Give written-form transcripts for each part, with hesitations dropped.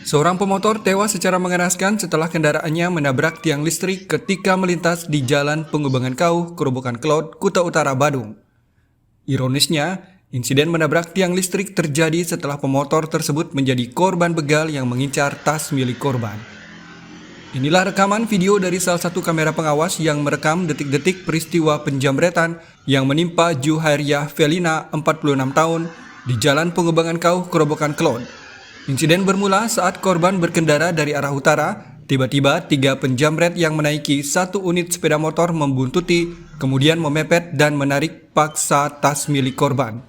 Seorang pemotor tewas secara mengenaskan setelah kendaraannya menabrak tiang listrik ketika melintas di Jalan Pengembangan Kau, Kerobokan Kelot, Kuta Utara, Badung. Ironisnya, insiden menabrak tiang listrik terjadi setelah pemotor tersebut menjadi korban begal yang mengincar tas milik korban. Inilah rekaman video dari salah satu kamera pengawas yang merekam detik-detik peristiwa penjamretan yang menimpa Juhairiah Felina, 46 tahun, di Jalan Pengembangan Kau, Kerobokan Kelot. Insiden bermula saat korban berkendara dari arah utara, tiba-tiba 3 penjamret yang menaiki satu unit sepeda motor membuntuti, kemudian memepet dan menarik paksa tas milik korban.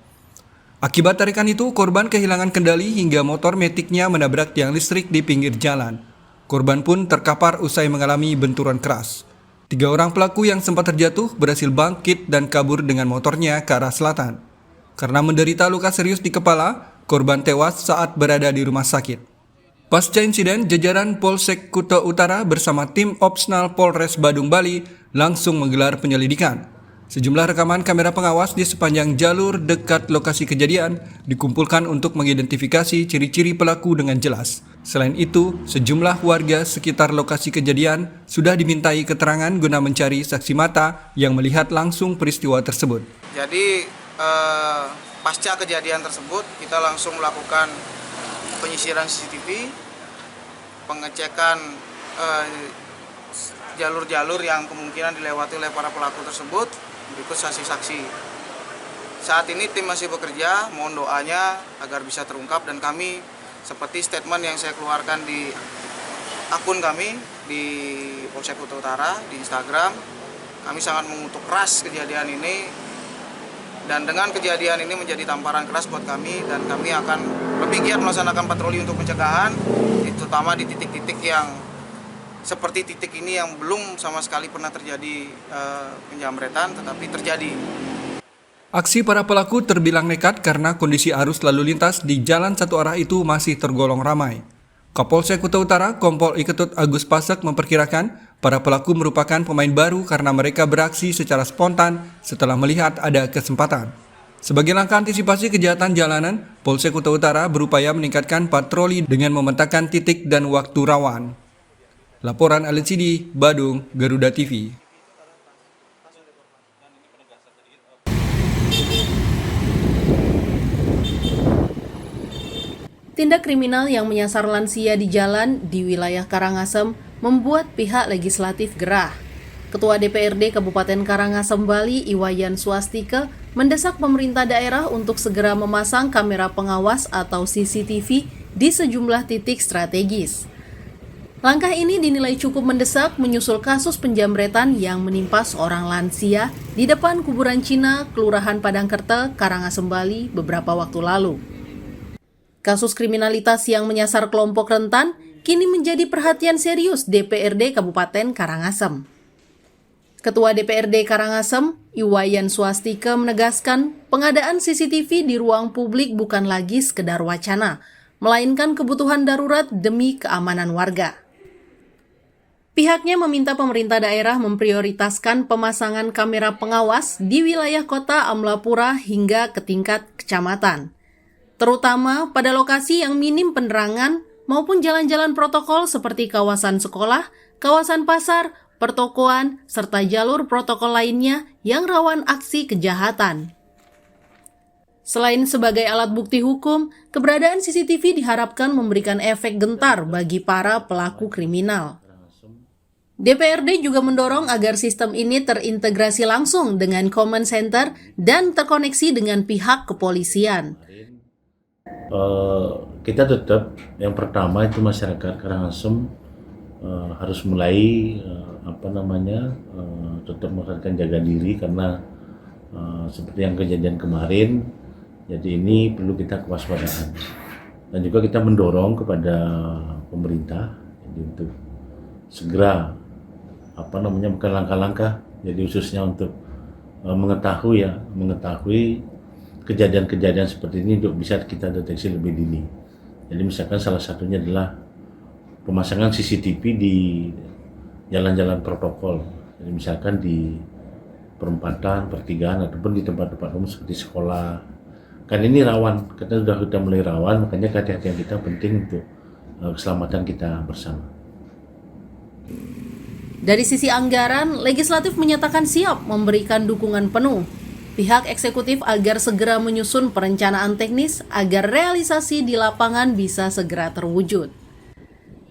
Akibat tarikan itu, korban kehilangan kendali hingga motor metiknya menabrak tiang listrik di pinggir jalan. Korban pun terkapar usai mengalami benturan keras. 3 orang pelaku yang sempat terjatuh berhasil bangkit dan kabur dengan motornya ke arah selatan. Karena menderita luka serius di kepala, korban tewas saat berada di rumah sakit. Pasca insiden, jajaran Polsek Kuta Utara bersama tim Opsnal Polres Badung, Bali langsung menggelar penyelidikan. Sejumlah rekaman kamera pengawas di sepanjang jalur dekat lokasi kejadian dikumpulkan untuk mengidentifikasi ciri-ciri pelaku dengan jelas. Selain itu, sejumlah warga sekitar lokasi kejadian sudah dimintai keterangan guna mencari saksi mata yang melihat langsung peristiwa tersebut. Jadi, pasca kejadian tersebut, kita langsung melakukan penyisiran CCTV, pengecekan jalur-jalur yang kemungkinan dilewati oleh para pelaku tersebut, berikut saksi-saksi. Saat ini tim masih bekerja, mohon doanya agar bisa terungkap, dan kami seperti statement yang saya keluarkan di akun kami di Polsek Kuta Utara di Instagram, kami sangat mengutuk keras kejadian ini. Dan dengan kejadian ini menjadi tamparan keras buat kami, dan kami akan lebih giat melaksanakan patroli untuk pencegahan, terutama di titik-titik yang seperti titik ini yang belum sama sekali pernah terjadi penjamretan, tetapi terjadi. Aksi para pelaku terbilang nekat karena kondisi arus lalu lintas di jalan satu arah itu masih tergolong ramai. Kapolsek Kuta Utara, Kompol Iketut Agus Pasek memperkirakan para pelaku merupakan pemain baru karena mereka beraksi secara spontan setelah melihat ada kesempatan. Sebagai langkah antisipasi kejahatan jalanan, Polsek Kuta Utara berupaya meningkatkan patroli dengan memetakan titik dan waktu rawan. Laporan LCD, Badung, Garuda TV. Tindak kriminal yang menyasar lansia di jalan di wilayah Karangasem membuat pihak legislatif gerah. Ketua DPRD Kabupaten Karangasem, Bali, Iwayan Swastika, mendesak pemerintah daerah untuk segera memasang kamera pengawas atau CCTV di sejumlah titik strategis. Langkah ini dinilai cukup mendesak menyusul kasus penjamretan yang menimpa seorang lansia di depan kuburan Cina, Kelurahan Padangkerte, Karangasem, Bali beberapa waktu lalu. Kasus kriminalitas yang menyasar kelompok rentan kini menjadi perhatian serius DPRD Kabupaten Karangasem. Ketua DPRD Karangasem, Iwayan Swastika, menegaskan pengadaan CCTV di ruang publik bukan lagi sekedar wacana, melainkan kebutuhan darurat demi keamanan warga. Pihaknya meminta pemerintah daerah memprioritaskan pemasangan kamera pengawas di wilayah kota Amlapura hingga ke tingkat kecamatan, terutama pada lokasi yang minim penerangan maupun jalan-jalan protokol seperti kawasan sekolah, kawasan pasar, pertokoan, serta jalur protokol lainnya yang rawan aksi kejahatan. Selain sebagai alat bukti hukum, keberadaan CCTV diharapkan memberikan efek gentar bagi para pelaku kriminal. DPRD juga mendorong agar sistem ini terintegrasi langsung dengan command center dan terkoneksi dengan pihak kepolisian. Kita tetap yang pertama itu masyarakat Karangasem harus mulai tetap melakukan jaga diri karena seperti yang kejadian kemarin, jadi ini perlu kita kewaspadaan dan juga kita mendorong kepada pemerintah jadi untuk segera bukan langkah-langkah, jadi khususnya untuk mengetahui kejadian-kejadian seperti ini untuk bisa kita deteksi lebih dini. Jadi misalkan salah satunya adalah pemasangan CCTV di jalan-jalan protokol. Jadi misalkan di perempatan, pertigaan ataupun di tempat-tempat umum seperti sekolah. Kan ini rawan, kita mulai rawan, makanya kehati-hatian kita penting untuk keselamatan kita bersama. Dari sisi anggaran, legislatif menyatakan siap memberikan dukungan penuh pihak eksekutif agar segera menyusun perencanaan teknis agar realisasi di lapangan bisa segera terwujud.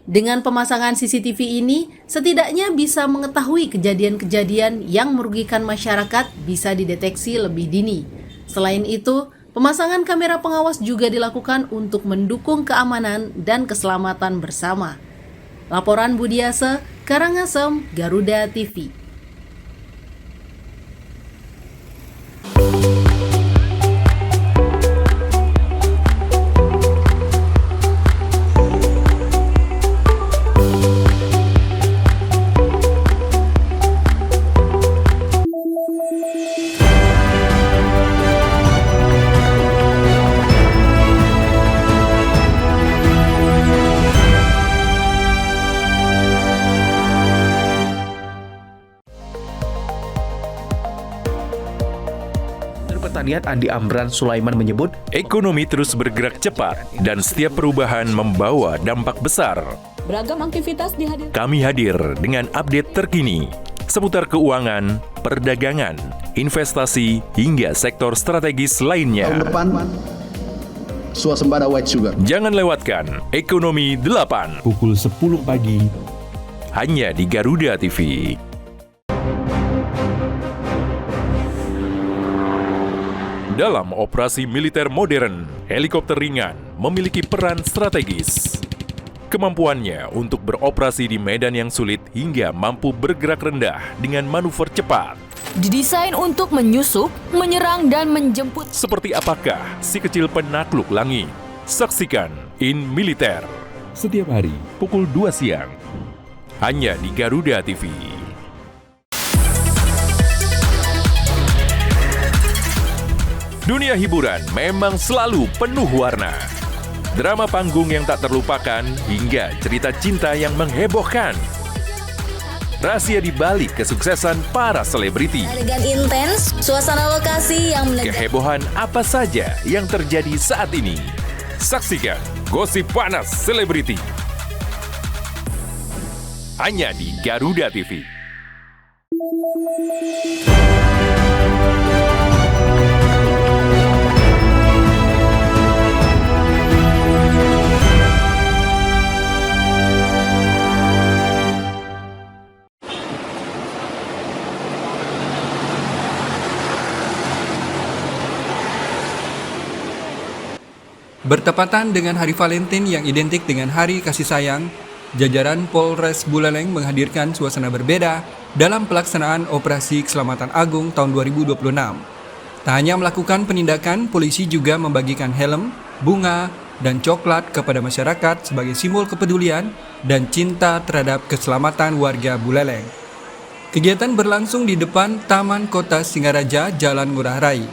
Dengan pemasangan CCTV ini, setidaknya bisa mengetahui kejadian-kejadian yang merugikan masyarakat bisa dideteksi lebih dini. Selain itu, pemasangan kamera pengawas juga dilakukan untuk mendukung keamanan dan keselamatan bersama. Laporan Budiase, Karangasem, Garuda TV. Pertanian Andi Amran Sulaiman menyebut, ekonomi terus bergerak cepat dan setiap perubahan membawa dampak besar. Beragam aktivitas dihadirkan. Kami hadir dengan update terkini seputar keuangan, perdagangan, investasi, hingga sektor strategis lainnya. Tahun depan, swasembada white sugar. Jangan lewatkan Ekonomi 8 pukul 10 pagi hanya di Garuda TV. Dalam operasi militer modern, helikopter ringan memiliki peran strategis. Kemampuannya untuk beroperasi di medan yang sulit hingga mampu bergerak rendah dengan manuver cepat. Didesain untuk menyusup, menyerang, dan menjemput. Seperti apakah si kecil penakluk langit? Saksikan In Militer setiap hari pukul 2 siang. Hanya di Garuda TV. Dunia hiburan memang selalu penuh warna. Drama panggung yang tak terlupakan hingga cerita cinta yang menghebohkan. Rahasia di balik kesuksesan para selebriti. Adegan intens, suasana lokasi yang menegangkan. Kehebohan apa saja yang terjadi saat ini. Saksikan Gosip Panas Selebriti. Hanya di Garuda TV. Bertepatan dengan Hari Valentine yang identik dengan Hari Kasih Sayang, jajaran Polres Buleleng menghadirkan suasana berbeda dalam pelaksanaan Operasi Keselamatan Agung tahun 2026. Tak hanya melakukan penindakan, polisi juga membagikan helm, bunga, dan coklat kepada masyarakat sebagai simbol kepedulian dan cinta terhadap keselamatan warga Buleleng. Kegiatan berlangsung di depan Taman Kota Singaraja, Jalan Ngurah Rai.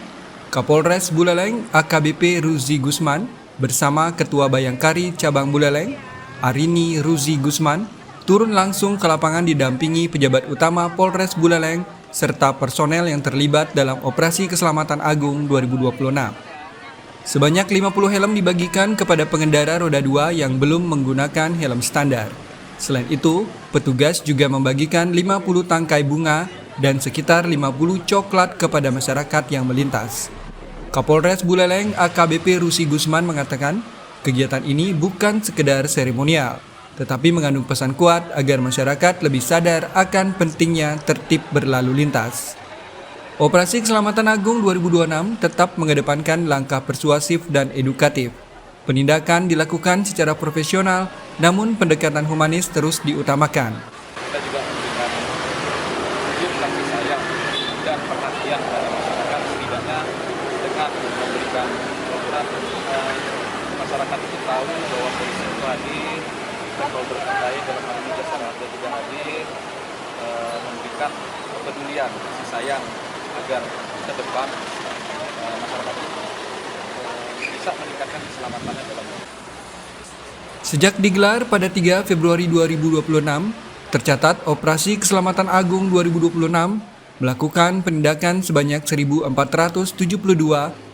Kapolres Buleleng AKBP Ruzi Gusman bersama Ketua Bayangkari Cabang Buleleng, Arini Ruzi Gusman, turun langsung ke lapangan didampingi pejabat utama Polres Buleleng serta personel yang terlibat dalam Operasi Keselamatan Agung 2026. Sebanyak 50 helm dibagikan kepada pengendara roda 2 yang belum menggunakan helm standar. Selain itu, petugas juga membagikan 50 tangkai bunga dan sekitar 50 coklat kepada masyarakat yang melintas. Kapolres Buleleng AKBP Rusi Gusman mengatakan, kegiatan ini bukan sekedar seremonial, tetapi mengandung pesan kuat agar masyarakat lebih sadar akan pentingnya tertib berlalu lintas. Operasi Keselamatan Agung 2026 tetap mengedepankan langkah persuasif dan edukatif. Penindakan dilakukan secara profesional, namun pendekatan humanis terus diutamakan. Kita juga memberikan wujud kasih sayang dan perhatian pada masyarakat, setidaknya dengan memberikan program masyarakat itu tahu bahwa polisi itu hadir, stakeholder terkait dalam hal ini jasa marga juga hadir, memberikan kepedulian, kasih sayang agar ke depan masyarakat itu bisa meningkatkan keselamatannya dalam Sejak digelar pada 3 Februari 2026, tercatat Operasi Keselamatan Agung 2026 melakukan penindakan sebanyak 1.472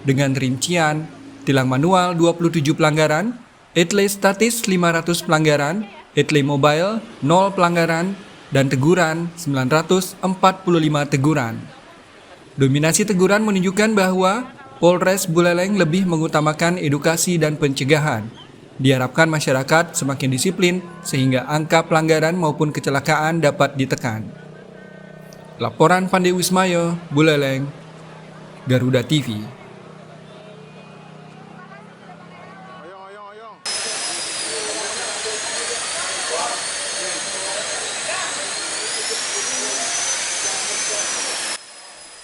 dengan rincian tilang manual 27 pelanggaran, etle statis 500 pelanggaran, etle mobile 0 pelanggaran, dan teguran 945 teguran. Dominasi teguran menunjukkan bahwa Polres Buleleng lebih mengutamakan edukasi dan pencegahan. Diharapkan masyarakat semakin disiplin sehingga angka pelanggaran maupun kecelakaan dapat ditekan. Laporan Pande Wismayo, Buleleng, Garuda TV.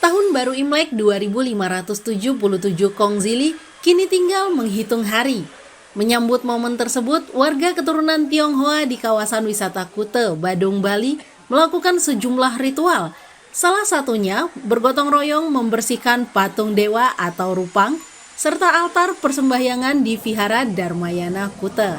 Tahun Baru Imlek 2577 Kongzili kini tinggal menghitung hari. Menyambut momen tersebut, warga keturunan Tionghoa di kawasan wisata Kute, Badung, Bali melakukan sejumlah ritual. Salah satunya bergotong royong membersihkan patung dewa atau rupang serta altar persembahyangan di Vihara Dharmayana Kute.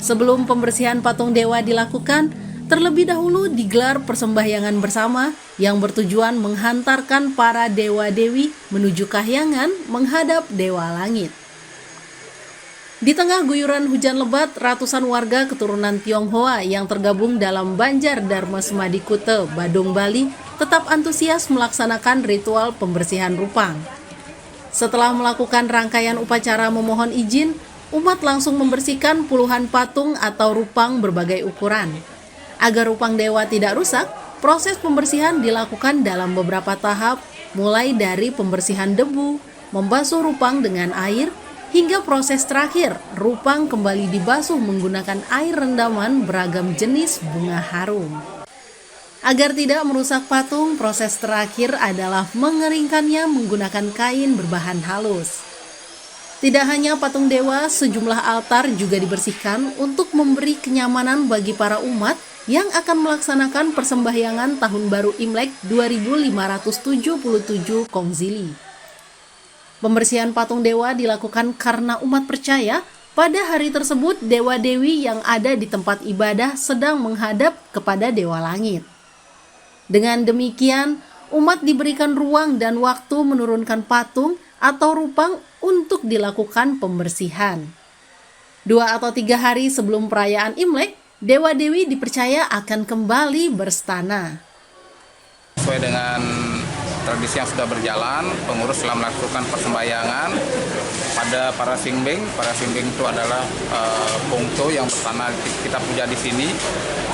Sebelum pembersihan patung dewa dilakukan, terlebih dahulu digelar persembahyangan bersama yang bertujuan menghantarkan para dewa-dewi menuju kahyangan menghadap dewa langit. Di tengah guyuran hujan lebat, ratusan warga keturunan Tionghoa yang tergabung dalam Banjar Dharma Semadi Kute, Badung, Bali tetap antusias melaksanakan ritual pembersihan rupang. Setelah melakukan rangkaian upacara memohon izin, umat langsung membersihkan puluhan patung atau rupang berbagai ukuran. Agar rupang dewa tidak rusak, proses pembersihan dilakukan dalam beberapa tahap, mulai dari pembersihan debu, membasuh rupang dengan air, hingga proses terakhir, rupang kembali dibasuh menggunakan air rendaman beragam jenis bunga harum. Agar tidak merusak patung, proses terakhir adalah mengeringkannya menggunakan kain berbahan halus. Tidak hanya patung dewa, sejumlah altar juga dibersihkan untuk memberi kenyamanan bagi para umat yang akan melaksanakan persembahyangan Tahun Baru Imlek 2577 Kongzili. Pembersihan patung dewa dilakukan karena umat percaya pada hari tersebut dewa-dewi yang ada di tempat ibadah sedang menghadap kepada dewa langit. Dengan demikian, umat diberikan ruang dan waktu menurunkan patung atau rupang untuk dilakukan pembersihan. 2 atau 3 hari sebelum perayaan Imlek, dewa-dewi dipercaya akan kembali berstana. Sesuai dengan tradisi yang sudah berjalan, pengurus telah melakukan persembahyangan pada para singbing. Para singbing itu adalah pungto yang berstana kita puja di sini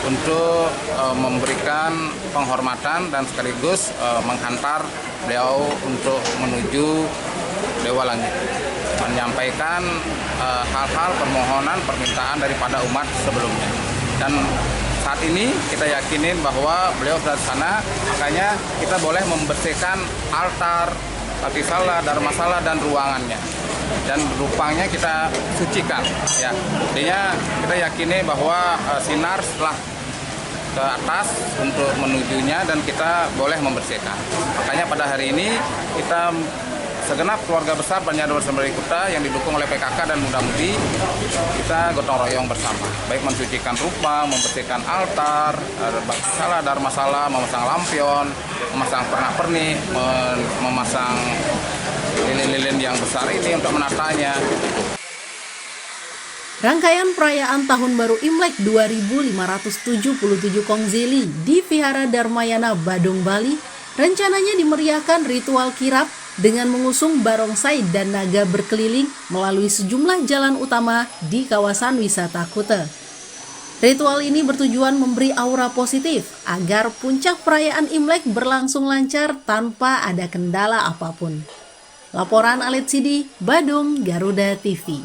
untuk memberikan penghormatan dan sekaligus menghantar beliau untuk menuju dewa langit, menyampaikan hal-hal permohonan permintaan daripada umat sebelumnya. Dan saat ini kita yakinin bahwa beliau sudah di sana, makanya kita boleh membersihkan altar, Patisala, Dharmasala, dan ruangannya. Dan rupangnya kita sucikan. Ya, artinya kita yakini bahwa sinar setelah ke atas untuk menujunya dan kita boleh membersihkan. Makanya pada hari ini kita segenap keluarga besar Banjar Dharma Semadi Kute yang didukung oleh PKK dan muda-mudi, kita gotong royong bersama, baik mensucikan rupang, membersihkan altar, Patisala, Dharmasala, memasang lampion, memasang pernak-pernik, memasang lilin-lilin yang besar ini untuk menatanya. Rangkaian perayaan Tahun Baru Imlek 2577 Kongzili di Vihara Dharmayana Badung, Bali rencananya dimeriahkan ritual kirap dengan mengusung barongsai dan naga berkeliling melalui sejumlah jalan utama di kawasan wisata Kuta. Ritual ini bertujuan memberi aura positif agar puncak perayaan Imlek berlangsung lancar tanpa ada kendala apapun. Laporan Alit Sidi, Badung, Garuda TV.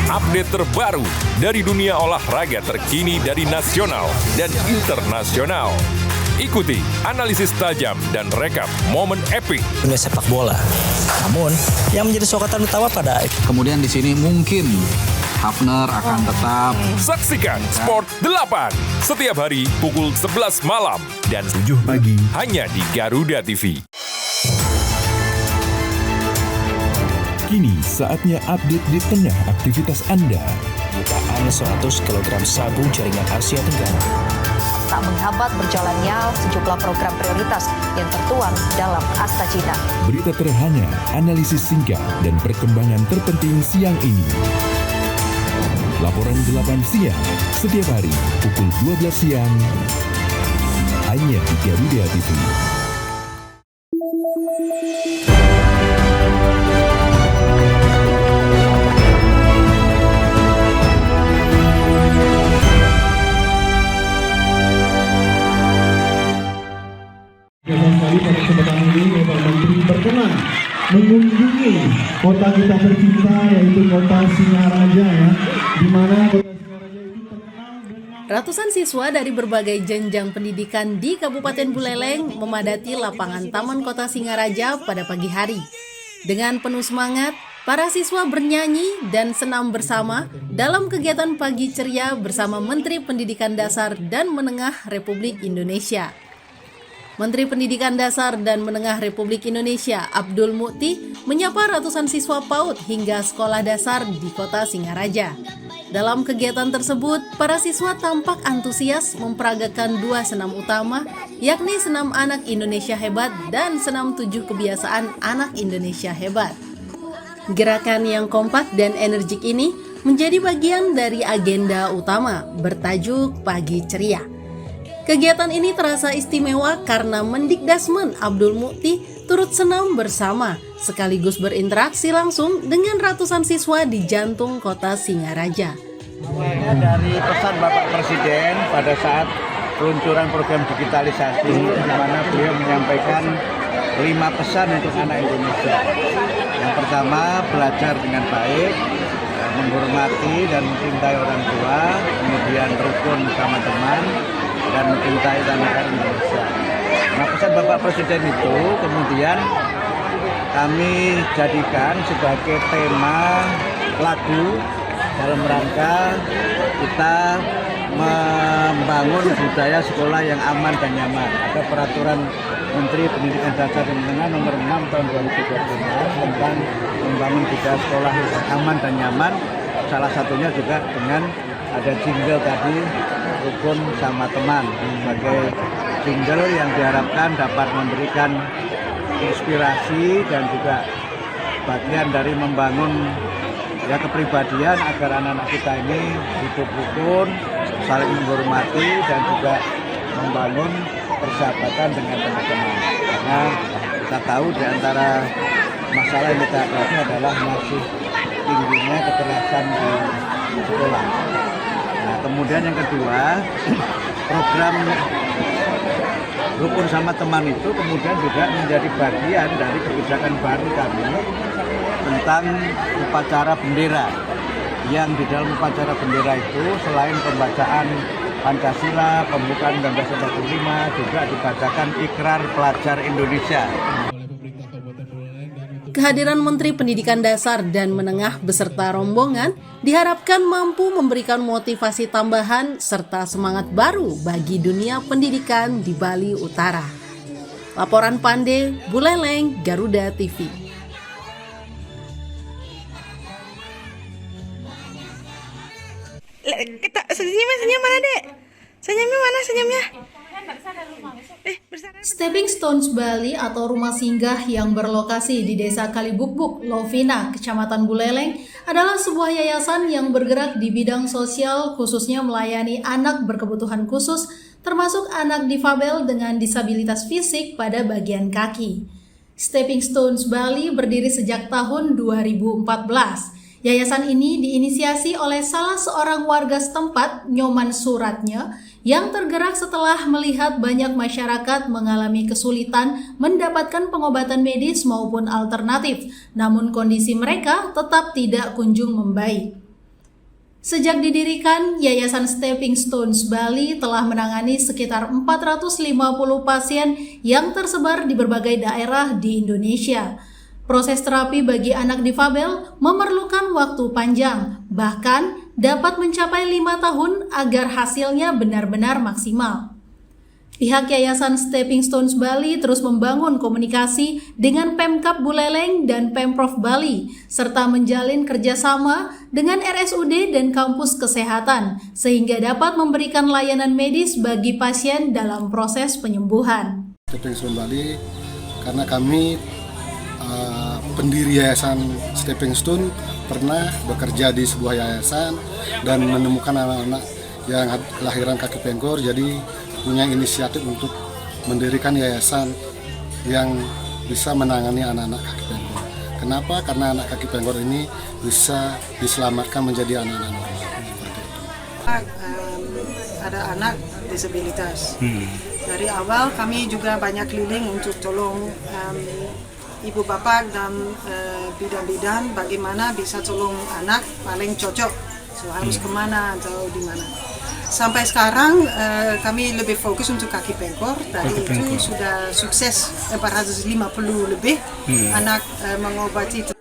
Update terbaru dari dunia olahraga terkini dari nasional dan internasional. Ikuti analisis tajam dan rekap momen epik dunia sepak bola. Namun, yang menjadi sorotan utama pada Kemudian di sini mungkin Hafner akan tetap. Saksikan Sport 8 setiap hari pukul 11 malam dan 7 pagi hanya di Garuda TV. Kini saatnya update di tengah aktivitas Anda. jutaan 100 kg sabu jaringan Asia Tenggara. Tak menghambat berjalannya sejumlah program prioritas yang tertuang dalam Akta Cina. Berita terhangat, analisis singkat, dan perkembangan terpenting siang ini. Laporan 8 siang, setiap hari pukul 12 siang, hanya di Garuda TV. Pada kesempatan ini Bapak Menteri berkenan mengunjungi kota kita tercinta yaitu kota Singaraja ya, di mana kota Singaraja itu terkenal dengan ratusan siswa dari berbagai jenjang pendidikan di Kabupaten Buleleng memadati lapangan Taman Kota Singaraja pada pagi hari. Dengan penuh semangat, para siswa bernyanyi dan senam bersama dalam kegiatan pagi ceria bersama Menteri Pendidikan Dasar dan Menengah Republik Indonesia. Menteri Pendidikan Dasar dan Menengah Republik Indonesia Abdul Mukti menyapa ratusan siswa PAUD hingga sekolah dasar di kota Singaraja. Dalam kegiatan tersebut, para siswa tampak antusias memperagakan dua senam utama, yakni senam anak Indonesia hebat dan senam 7 kebiasaan anak Indonesia hebat. Gerakan yang kompak dan energik ini menjadi bagian dari agenda utama bertajuk Pagi Ceria. Kegiatan ini terasa istimewa karena Mendikdasmen Abdul Mukti turut senam bersama, sekaligus berinteraksi langsung dengan ratusan siswa di jantung kota Singaraja. Awalnya dari pesan Bapak Presiden pada saat peluncuran program digitalisasi, di mana beliau menyampaikan 5 pesan untuk anak Indonesia. Yang pertama, belajar dengan baik, menghormati dan mencintai orang tua, kemudian rukun sama teman, dan mencintai tanah air Indonesia. Nah, pesan Bapak Presiden itu kemudian kami jadikan sebagai tema lagu dalam rangka kita membangun budaya sekolah yang aman dan nyaman. Ada peraturan Menteri Pendidikan Dasar dan Menengah nomor 6 tahun 2012 tentang membangun budaya sekolah yang aman dan nyaman. Salah satunya juga dengan ada jingle tadi, rukun sama teman, sebagai jingle yang diharapkan dapat memberikan inspirasi dan juga bagian dari membangun ya kepribadian agar anak-anak kita ini hidup rukun, saling menghormati dan juga membangun persahabatan dengan teman-teman. Karena kita tahu di antara masalah yang kita hadapi adalah masih tingginya kekerasan di sekolah. Nah, kemudian yang kedua, program rukun sama teman itu kemudian juga menjadi bagian dari kebijakan baru kami tentang upacara bendera, yang di dalam upacara bendera itu selain pembacaan Pancasila, pembukaan 1945, juga dibacakan Ikrar Pelajar Indonesia. kehadiran Menteri Pendidikan Dasar dan Menengah beserta rombongan diharapkan mampu memberikan motivasi tambahan serta semangat baru bagi dunia pendidikan di Bali Utara. Laporan Pande, Buleleng, Garuda TV. Senyum mana, Dek? Senyumnya mana senyumnya? Stepping Stones Bali atau rumah singgah yang berlokasi di Desa Kalibukbuk, Lovina, Kecamatan Buleleng adalah sebuah yayasan yang bergerak di bidang sosial khususnya melayani anak berkebutuhan khusus termasuk anak difabel dengan disabilitas fisik pada bagian kaki. Stepping Stones Bali berdiri sejak tahun 2014. Yayasan ini diinisiasi oleh salah seorang warga setempat, Nyoman Suratnya, yang tergerak setelah melihat banyak masyarakat mengalami kesulitan mendapatkan pengobatan medis maupun alternatif, namun kondisi mereka tetap tidak kunjung membaik. Sejak didirikan, Yayasan Stepping Stones Bali telah menangani sekitar 450 pasien yang tersebar di berbagai daerah di Indonesia. Proses terapi bagi anak difabel memerlukan waktu panjang, bahkan dapat mencapai 5 tahun agar hasilnya benar-benar maksimal. Pihak Yayasan Stepping Stones Bali terus membangun komunikasi dengan Pemkab Buleleng dan Pemprov Bali, serta menjalin kerjasama dengan RSUD dan kampus kesehatan, sehingga dapat memberikan layanan medis bagi pasien dalam proses penyembuhan. Stepping Stones Bali, karena kami pendiri Yayasan Stepping Stone pernah bekerja di sebuah yayasan dan menemukan anak-anak yang kelahiran kaki pengkor, jadi punya inisiatif untuk mendirikan yayasan yang bisa menangani anak-anak kaki pengkor. Kenapa? Karena anak kaki pengkor ini bisa diselamatkan menjadi anak-anak normal. Ada anak disabilitas. Dari awal kami juga banyak keliling untuk tolong ibu bapak dan bidan-bidan bagaimana bisa tolong anak paling cocok, harus kemana atau di mana. Sampai sekarang kami lebih fokus untuk kaki pengkor. Tadi itu sudah sukses 450 lebih anak mengobati.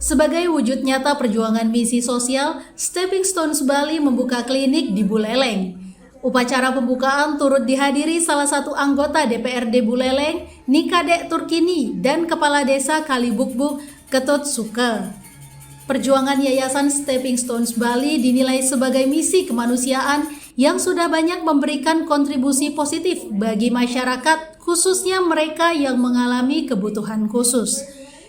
Sebagai wujud nyata perjuangan misi sosial, Stepping Stones Bali membuka klinik di Buleleng. Upacara pembukaan turut dihadiri salah satu anggota DPRD Buleleng, Nikadek Turkini, dan Kepala Desa Kalibukbuk, Ketut Suke. Perjuangan Yayasan Stepping Stones Bali dinilai sebagai misi kemanusiaan yang sudah banyak memberikan kontribusi positif bagi masyarakat, khususnya mereka yang mengalami kebutuhan khusus.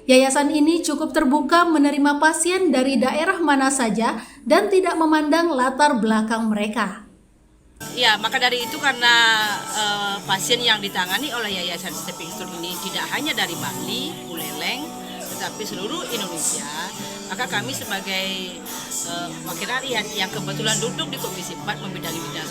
Yayasan ini cukup terbuka menerima pasien dari daerah mana saja dan tidak memandang latar belakang mereka. Ya, maka dari itu karena pasien yang ditangani oleh Yayasan Stepping Stone ini tidak hanya dari Bali, Buleleng, tetapi seluruh Indonesia, maka kami sebagai wakil rakyat yang kebetulan duduk di Komisi 4 membidangi bidang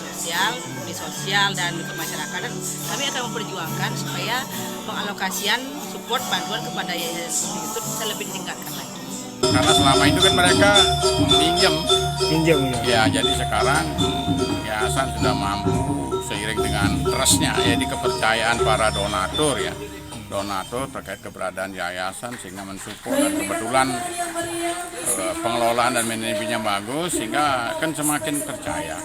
sosial dan kemasyarakatan, kami akan memperjuangkan supaya pengalokasian support bantuan kepada Yayasan Stepping Stone bisa lebih ditingkatkan lagi. Karena selama itu kan mereka pinjam ya, jadi sekarang yayasan sudah mampu seiring dengan trustnya, jadi kepercayaan para donatur terkait keberadaan yayasan sehingga mensupport, dan kebetulan pengelolaan dan manajemennya bagus sehingga kan semakin percaya.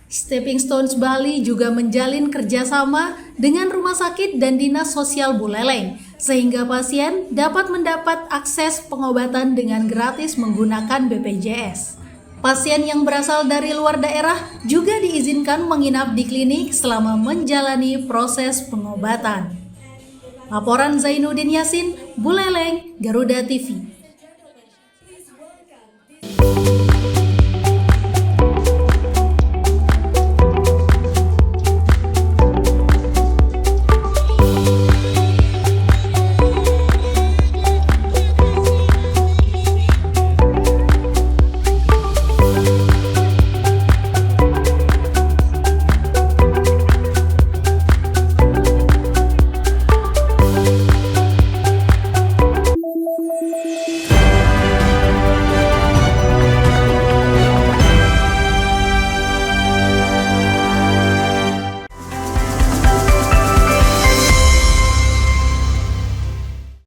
Stepping Stones Bali juga menjalin kerjasama dengan Rumah Sakit dan Dinas Sosial Buleleng, sehingga pasien dapat mendapat akses pengobatan dengan gratis menggunakan BPJS. Pasien yang berasal dari luar daerah juga diizinkan menginap di klinik selama menjalani proses pengobatan. Laporan Zainuddin Yasin, Buleleng, Garuda TV.